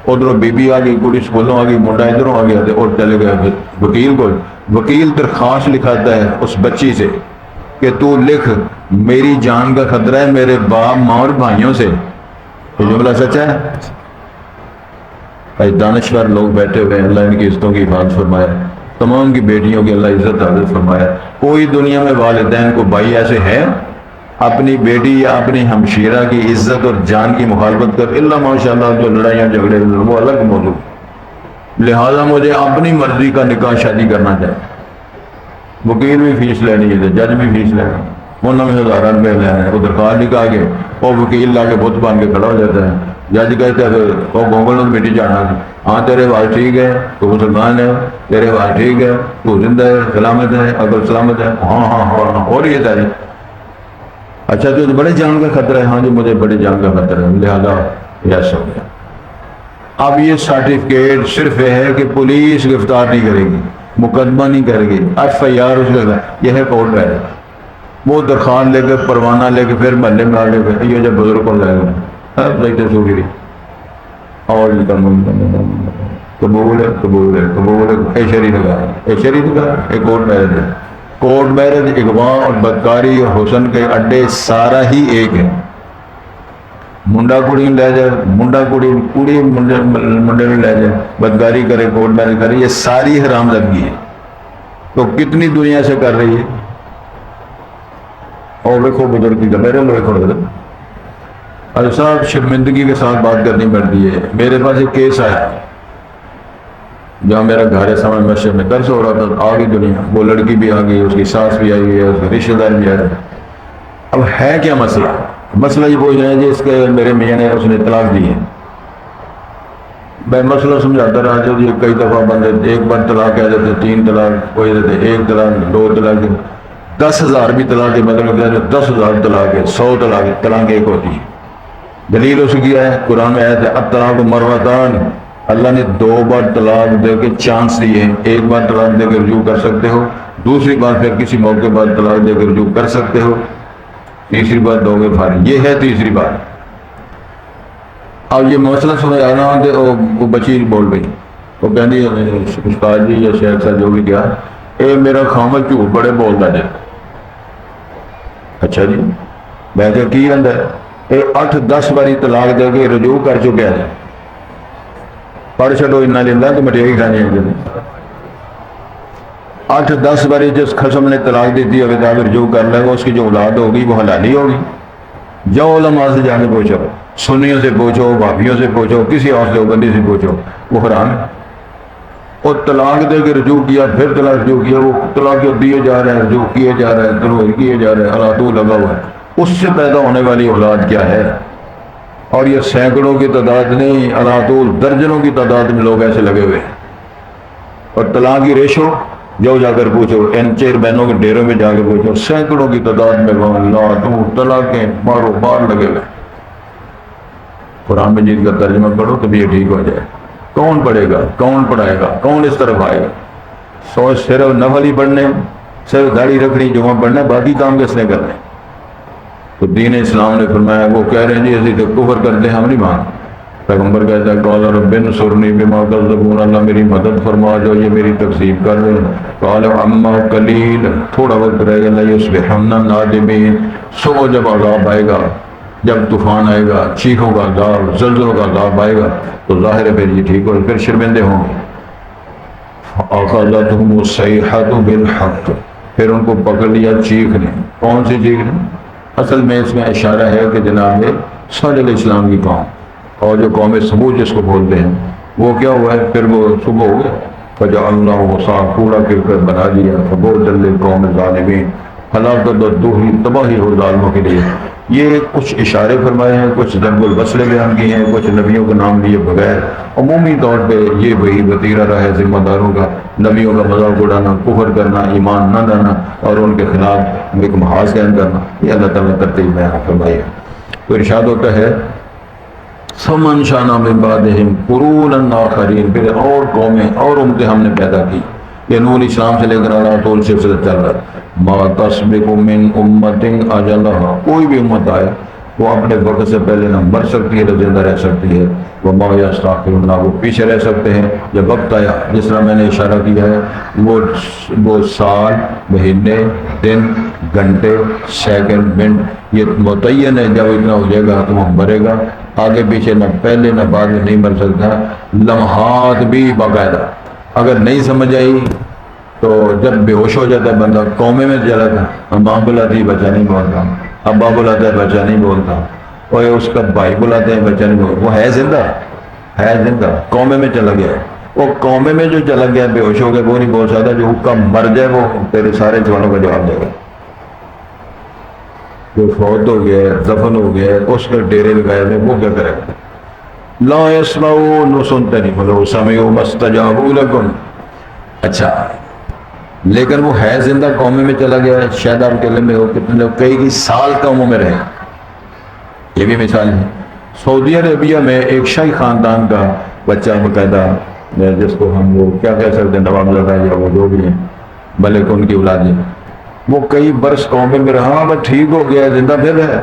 ادھر بی بی آ گئی، کڑی اسکولوں آ گئی، منڈا ادھروں آ گیا اور چلے گئے وکیل کو۔ وکیل درخواست لکھاتا ہے اس بچی سے کہ تو لکھ میری جان کا خطرہ ہے میرے باپ، ماں اور بھائیوں سے۔ یہ جملہ سچا ہے؟ آج دانشور لوگ بیٹھے ہوئے ہیں، اللہ ان کی عزتوں کی حفاظت فرمائے، تمام کی بیٹیوں کی اللہ عزت حاصل فرمایا۔ کوئی دنیا میں والدین کو بھائی ایسے ہے اپنی بیٹی یا اپنی ہمشیرہ کی عزت اور جان کی مخالفت کر، اللہ ماشاءاللہ جو لڑائیاں جھگڑے وہ الگ موضوع، لہذا مجھے اپنی مرضی کا نکاح شادی کرنا چاہیے۔ وکیل بھی فیس لینی ہے، جج بھی فیس لینا، انہوں نے 1000 روپے لینا ہے، وہ درخواست لکھا کے اور وکیل لا کے بت بان کے کھڑا ہو جاتا ہے۔ جج کہتا ہے وہ گونگل میں مٹی جانا ہے، ہاں تیرے بات ٹھیک ہے، تو مسلمان ہے، تیرے بات ٹھیک ہے، تو زندہ ہے، سلامت ہے، اگر سلامت ہے، ہاں ہاں ہاں ہو رہی ہے تاری۔ اچھا تو بڑے جان کا خطرہ ہے، ہاں جی مجھے بڑے جان کا خطرہ ہے، لہذا ایسا ہو گیا۔ اب یہ سرٹیفکیٹ صرف یہ ہے کہ پولیس گرفتار نہیں کرے گی، مقدمہ نہیں کرے گی، FIR اس کا، یہ ہے کورٹ ہے۔ وہ درخواست لے کے، پروانہ لے کے پھر محلے میں آ کے یہ جو بزرگ کو لائے گا اور قبول ہے، قبول ہے، قبول ہے، اے شریف نکاح، اے شریف نکاح، اے کورٹ میرج ہے۔ کورٹ میرج اغوا اور بدکاری اور حسن کے اڈے سارا ہی ایک ہے۔ منڈا کڑی لے جائے، منڈا کڑی، کڑی منڈے میں لے جائے، بدکاری کرے، کورٹ میرج کرے، یہ ساری حرام زدگی ہے۔ تو کتنی دنیا سے کر رہی ہے؟ اور دیکھو بزرگ کی میرے لوگ کھڑے تھے، ارے صاحب شرمندگی کے ساتھ بات کرنی پڑتی ہے۔ میرے پاس ایک کیس آیا جہاں میرا گھر ہے سامنے مسجد میں، درس ہو رہا تھا، آ گئی دنیا، وہ لڑکی بھی آ گئی، اس کی ساس بھی آئی ہے، اس کے رشتہ دار بھی آئے۔ اب ہے کیا مسئلہ؟ مسئلہ یہ پوچھ رہے ہیں جی اس کے میرے میاں نے اس نے طلاق دی ہے۔ میں مسئلہ سمجھاتا رہا جو یہ کئی دفعہ بندے ایک بار طلاق کہہ دیتے، 3 طلاق، کوئی دیتے 1 طلاق، 2 طلاق، 10,000 بھی طلاق کے مطلب 10,000 طلاق ہے، 100 طلاق، طلاق ایک ہوتی ہے۔ دلیل اس کی ہے قرآن میں آیت ہے الطلاق مرتان، اللہ نے 2 بار طلاق دے کے چانس دیے ہیں، 1 بار طلاق دے کے رجوع کر سکتے ہو، دوسری بار پھر کسی موقع بعد طلاق دے کے رجوع کر سکتے ہو، تیسری بار دو گے فارغ، یہ ہے تیسری بار۔ اب یہ مسئلہ سمجھ آ رہا کہ وہ بچی بول گئی، وہ کہنی استاد جی یا شیخ صاحب جو بھی کیا، اے میرا خامد جھوٹ بڑے بولتا جائے۔ اچھا جی، میں کہ کی رہتا ہے؟ 8-10 باری طلاق دے کے رجوع کر چکے ہیں، پڑھ چھڑو انا للہ تو مٹیری کھانی ہے۔ 8-10 باری جس خصم نے طلاق دیتی ہے اگر رجوع کر لے گا، اس کی جو اولاد ہوگی وہ حلالی ہوگی، جاؤ علماء سے جا کے پوچھو، سنیوں سے پوچھو، بھابھیوں سے پوچھو، کسی اور دیوبندی سے پوچھو، وہ حرام ہے۔ اور طلاق دے کے رجوع کیا، پھر طلاق رجوع کیا، وہ طلاق دیے جا رہے ہیں، رجوع کیے جا رہے ہیں، طلاق کیے جا رہے ہیں، علادو لگا ہوا ہے۔ اس سے پیدا ہونے والی اولاد کیا ہے؟ اور یہ سینکڑوں کی تعداد نہیں، علادو درجنوں کی تعداد میں لوگ ایسے لگے ہوئے ہیں۔ اور طلاق کی ریشو جو جا کر پوچھو، ان چیر بہنوں کے ڈیروں میں جا کے پوچھو، سینکڑوں کی تعداد میں علادو طلاقیں مارو مار لگے ہوئے۔ قرآن مجید کا ترجمہ پڑھو تو بھی یہ ٹھیک ہو جائے۔ کون پڑھے گا؟ کون پڑھائے گا؟ کون اس طرف آئے گا؟ سوچ صرف نفل ہی پڑھنے، صرف داڑھی رکھنی، جمعہ پڑھنا، باقی کام کس نے کرنے؟ تو دین اسلام نے فرمایا، وہ کہہ رہے ہیں جی اسی تو کفر کرتے ہیں، ہم نہیں مان۔ پیغمبر کہتا ہے قال رب انصرنی بما کذبون، اللہ میری مدد فرما جو یہ میری تکذیب کر رہے ہیں۔ قال اما قلیل، تھوڑا وقت رہ گیا، لیصبحن نادمین، صبح جب عذاب آئے گا، جب طوفان آئے گا، چیخوں کا عذاب، زلزلوں کا عذاب آئے گا تو ظاہر ہے پھر یہ ٹھیک ہو، پھر شرمندے ہوں گے۔ اخذتهم الصیحۃ بالحق، پھر ان کو پکڑ لیا چیخ نے۔ کون سی چیخ نے؟ اصل میں اس میں اشارہ ہے کہ جناب صالح علیہ السلام کی قوم، اور جو قوم سمود جس کو بولتے ہیں، وہ کیا ہوا ہے؟ پھر وہ صبح ہو گئے، فجعلناہ غثاء، کوڑا کرکٹ بنا دیا، فبعدا للقوم الظالمین، ہلاکت اور دوہری تباہی ہو ظالموں کے لیے۔ یہ کچھ اشارے فرمائے ہیں، کچھ ضرب الوصلے بیان کیے ہیں، کچھ نبیوں کا نام لیے بغیر۔ عمومی طور پہ یہ وہی وتیرہ رہا ہے ذمہ داروں کا، نبیوں کا مذاق اڑانا، کفر کرنا، ایمان نہ لانا، اور ان کے خلاف ایک محاذ قائم کرنا، یہ اللہ تعالیٰ ترتیب بیان فرمائی ہے۔ تو ارشاد ہوتا ہے ثم انشأنا من بعدهم قرونا آخرین، پھر اور قومیں اور امتیں ہم نے پیدا کی۔ یہ نوح علیہ السلام سے لے کر اللہ طول سلسلہ چل رہا ہے۔ ما تسبق من امت اجلها، کوئی بھی امت آئے وہ اپنے وقت سے پہلے نہ مر سکتی ہے نہ زندہ رہ سکتی ہے، وما یستأخرون، نہ وہ پیچھے رہ سکتے ہیں جب وقت آیا۔ جس طرح میں نے اشارہ کیا ہے، وہ سال، مہینے، دن، گھنٹے، سیکنڈ، منٹ، یہ متعین ہے، جب اتنا ہو جائے گا تو وہ مرے گا، آگے پیچھے نہ پہلے نہ بعد میں نہیں مر سکتا۔ لمحات بھی باقاعدہ، اگر نہیں سمجھ آئی تو جب بے ہوش ہو جاتا ہے بندہ، قومے میں چلا تھا، ماں بلاتی بچہ نہیں بولتا، ابا بلاتا ہے بچہ نہیں بولتا، اور اس کا بھائی بلاتے ہیں بچہ نہیں بولتا، وہ ہے زندہ، ہے زندہ، قومے میں چلا گیا۔ وہ قومے میں جو چلا گیا بے ہوش ہو گیا وہ نہیں بول سکتا، جو حکا مر جائے وہ تیرے سارے سوالوں کا جواب دے گا۔ جو فوت ہو گیا، دفن ہو گیا، اس کے ڈیرے لگائے ہوئے، وہ کیا کرے گا؟ لا یسمعون، وہ سنتے نہیں، فلو سمعوا ما استجابوا لکم۔ اچھا، لیکن وہ ہے زندہ، قومے میں چلا گیا، شاید آپ کے لمبے ہو کتنے لوگ کئی سال قوموں میں رہے، یہ بھی مثال ہے۔ سعودی عربیہ میں ایک شاہی خاندان کا بچہ باقاعدہ، جس کو ہم وہ کیا کہہ سکتے ہیں، نواب زادہ یا وہ جو بھی ہیں، ملک ان کی اولاد ہے، وہ کئی برس قومے میں رہا، بس ٹھیک ہو گیا، زندہ پھر ہے۔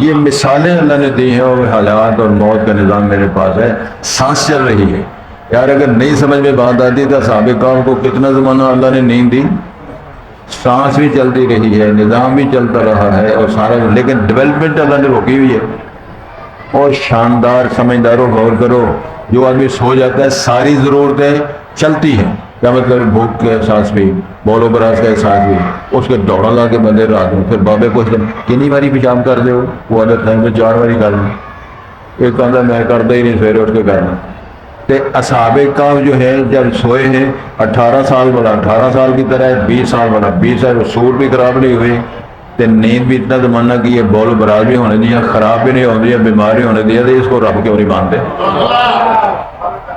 یہ مثالیں اللہ نے دی ہیں، اور حالات اور موت کا نظام میرے پاس ہے، سانس چل رہی ہے۔ یار اگر نہیں سمجھ میں بات آتی تو صحابہ کرام کو کتنا زمانہ اللہ نے نیند دی، سانس بھی چلتی رہی ہے، نظام بھی چلتا رہا ہے، اور سارا، لیکن ڈیولپمنٹ اللہ نے روکی ہوئی ہے۔ اور شاندار، سمجھداروں غور کرو، جو آدمی سو جاتا ہے ساری ضرورتیں چلتی ہیں، کیا مطلب بھوک کے احساس بھی، بولو براز کا احساس بھی، اس کے دوڑا لا کے بندے رات میں پھر بابے کو کتنی باری پیشاب کر دے وہ عادت ہے، 4 باری کر دیں، ایک کہتا میں کرتا ہی نہیں، سویرے اٹھ کے کرنا۔ تے اصحاب کہف جو ہے جب سوئے ہیں، 18 سال والا 18 سال کی طرح ہے، 20 سال والا 20 سال، سور بھی خراب نہیں ہوئے، تے نیند بھی اتنا زمانہ کی ہے، بول براز بھی ہونے دیا، خراب بھی نہیں ہونے دیا، بیماری ہونے دیا، تو اس کو رب کیوں نہیں مانتے؟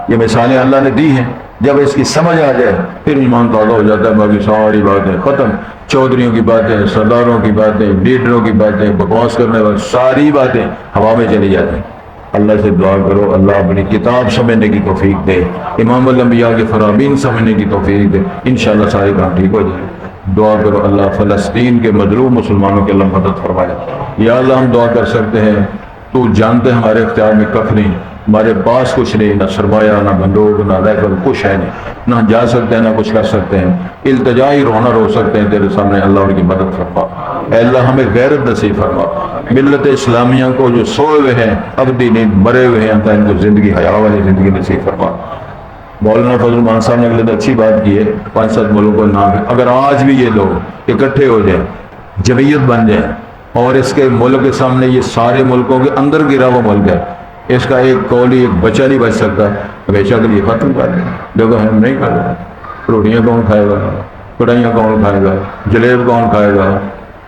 یہ مثالیں اللہ نے دی ہیں، جب اس کی سمجھ آ جائے پھر ایمان تازہ ہو جاتا ہے، باقی ساری باتیں ختم، چودھریوں کی باتیں، سرداروں کی باتیں، لیڈروں کی باتیں، بکواس کرنے والی ساری باتیں ہوا میں چلی جاتی ہیں۔ اللہ سے دعا کرو اللہ اپنی کتاب سمجھنے کی توفیق دے، امام الانبیاء کے فرامین سمجھنے کی توفیق دے، انشاءاللہ سارے کام ٹھیک ہو جائے۔ دعا کرو اللہ فلسطین کے مظلوم مسلمانوں کے اللہ مدد فرمائے۔ یا اللہ ہم دعا کر سکتے ہیں، تو جانتے ہیں ہمارے اختیار میں کف نہیں، ہمارے پاس کچھ نہیں، نہ سرمایہ، نہ بندوق، نہ رائفل، کچھ ہے نہیں، نہ جا سکتے ہیں، نہ کچھ کر سکتے ہیں، التجائی رونا رو سکتے ہیں تیرے سامنے، اللہ ان کی مدد فرما۔ اے اللہ ہمیں غیرت نصیب فرما، ملت اسلامیہ کو جو سوئے ہوئے ہیں، ابدی نیند مرے ہوئے ہیں، ان کو زندگی حیا والی زندگی نصیب فرما۔ مولانا فضل الرحمان صاحب نے اگلے اچھی بات کی ہے، 5-7 ملکوں کا نام ہے، اگر آج بھی یہ لوگ اکٹھے ہو جائیں، جمعیت بن جائیں، اور اس کے ملک کے سامنے یہ سارے ملکوں کے اندر گرا ہوا ملک ہے، اس کا ایک کولی ایک بچہ نہیں بچ سکتا، ہمیشہ کے لیے ختم کر دیں۔ دیکھو ہم نہیں کر رہے، روٹیاں کون کھائے گا، کڑھائیاں کون کھائے گا، جلیب کون کھائے گا،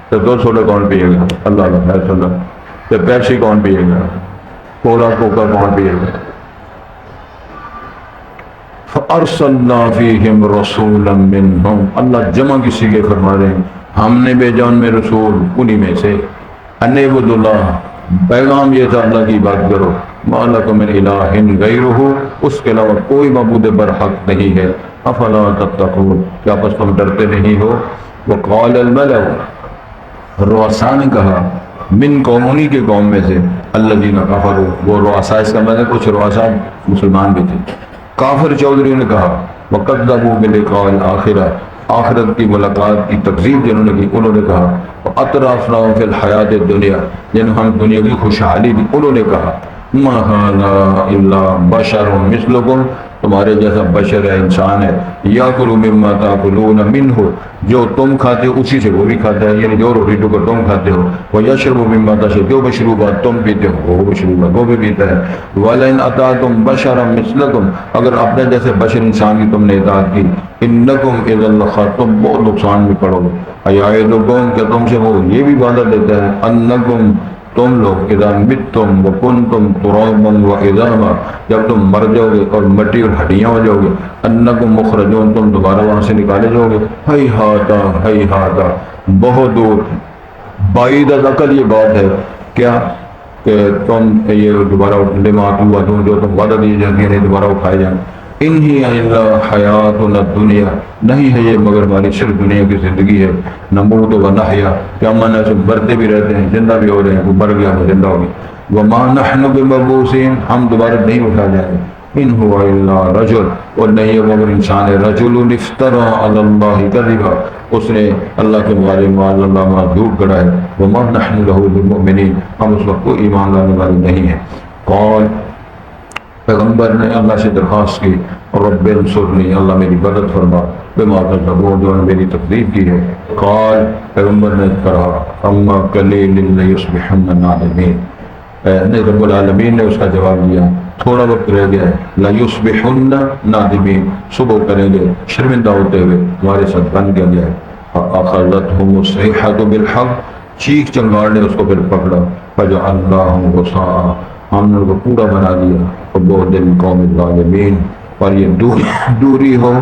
تو 2 سوڈا کون پیے گا، اللہ کا فیصلہ، تو پیپسی کون پیے گا، کولا کوکا کون پیے گا۔ فَأَرْسَلْنَا فِيهِمْ رَسُولًا مِّنْهُمْ، اللہ جمع کسی کے فرما رہے ہیں، ہم نے بھیجا ان میں رسول انہی میں سے، أَنِ اعْبُدُوا اللَّهَ، پیغام یہ تھا اللہ کی بات کرو، مَا لَكُم مِّنْ إِلَٰهٍ غَيْرُهُ، اس کے علاوہ کوئی معبود برحق نہیں ہے، أَفَلَا تَتَّقُونَ، کیا پس تم ڈرتے نہیں ہو۔ وَقَالَ الْمَلَأُ، رؤساء نے کہا، من قوم، انہی کے قوم میں سے، الذین کفروا، وہ رؤساء اس کا مطلب کچھ رؤساء مسلمان بھی تھے، کافر چودھریوں نے کہا، وَقَذَّبُوا بِلِقَاءِ الْآخِرَةِ، آخرت کی ملاقات کی تکذیب جنہوں نے کی، انہوں نے کہا، وَأَتْرَفْنَاهُمْ فِي الْحَيَاةِ الدُّنْيَا، جنہوں ہم دنیا کی خوشحالی دی، انہوں نے کہا، مَا هَذَا إِلَّا بَشَرٌ مِثْلُكُمْ، تمہارے جیسا بشر ہے، انسان ہے، یَأْکُلُ مِمَّا تَأْکُلُونَ مِنْهُ، جو تم کھاتے ہو اسی سے وہ بھی کھاتا ہے، یعنی جو روٹی ٹکڑ تم کھاتے ہو، وَيَشْرَبُ مِمَّا تَشْرَبُونَ، جو مشروبات تم پیتے ہو وہ مشروبات وہ بھی پیتا ہے، وَلَئِنْ أَطَعْتُمْ بَشَرًا مِثْلَكُمْ، اگر اپنے جیسے بشر انسان کی تم نے اطاعت کی، إِنَّكُمْ إِذًا لَخَاسِرُونَ، تم بہت نقصان میں پڑو گے، أَيَعِدُكُمْ، کیا تم سے وہ یہ بھی وعدہ دیتا ہے، أَنَّكُمْ، تم لوگ، اذا متم وکنتم ترابا وعظاما، جب تم مر جاؤ گے اور مٹی اور ہڈیاں ہو جاؤ گے، انکم مخرجون، تم دوبارہ وہاں سے نکالے جاؤ گے، ہیہاتا، بہت دور، بعید از عقل یہ بات ہے کیا کہ تم یہ دوبارہ لما توعدون، جو تم وعدہ دیے جاتے ہیں دوبارہ اٹھائے جائیں، ان ہی الا حیاتنا الدنیا، نہیں ہے یہ مگر ہماری صرف دنیا کی زندگی ہے، نموت و نحیا، کیا معنی سے مرتے بھی رہتے ہیں زندہ بھی ہو رہے ہیں، وہ مر گیا وہ زندہ ہو گیا، وما نحن بمبعوثین، ہم دوبارہ نہیں اٹھائے جائیں گے، ان هو الا رجل، اور نہیں ہے مگر انسان ہے، رجل افترى علی اللہ کذبا، اس نے اللہ کے بارے میں اللہ ما جھوٹ گڑا ہے، وما نحن له بمؤمنین، ہم اس وقت کو ایمان لانے والے نہیں ہیں۔ قال، پیغمبر نے اللہ سے درخواست کی، رب انصرنی، اللہ میری مدد فرما، بما کذبون، جو نے میری تکذیب کی ہے۔ قال، پیغمبر نے کہا، اما قلیل لیصبحن نادمین، رب العالمین نے اس کا جواب دیا، تھوڑا وقت رہ گیا ہے، لیصبحن نادمین، صبح کریں گے شرمندہ ہوتے ہوئے، ہمارے ساتھ بن گیا ہے۔ فاخذتهم الصیحۃ بالحق، چیخ چنگاڑ نے اس کو پھر پکڑا، فجعلناهم غثاء، ہم نے ان کو پورا بنا دیا، وبعد القوم الظالمین، اور یہ دوری ہو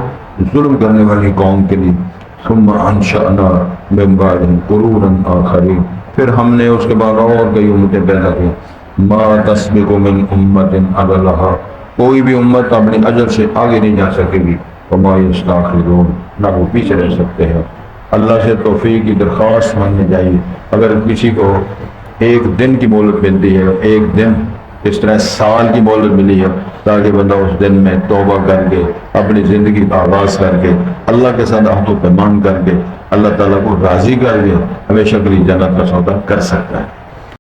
ظلم کرنے والی قوم کے لیے۔ ثم انشأنا من بعدهم قرونا آخرین، پھر ہم نے اس کے بعد اور کئی امتیں پیدا کی، ما تسبق من امت اجلها، کوئی بھی امت اپنی اجل سے آگے نہیں جا سکے گی، وما یستاخرون، نہ وہ پیچھے رہ سکتے ہیں۔ اللہ سے توفیق کی درخواست مانگنی چاہیے، اگر کسی کو ایک دن کی مہلت ملتی ہے، ایک دن اس طرح سال کی مہلت ملی ہے، تاکہ بندہ اس دن میں توبہ کر کے اپنی زندگی کا آغاز کر کے اللہ کے ساتھ عہد و پیمان کر کے اللہ تعالیٰ کو راضی کر کے ہمیشہ کے لیے جنت کا سودا کر سکتا ہے۔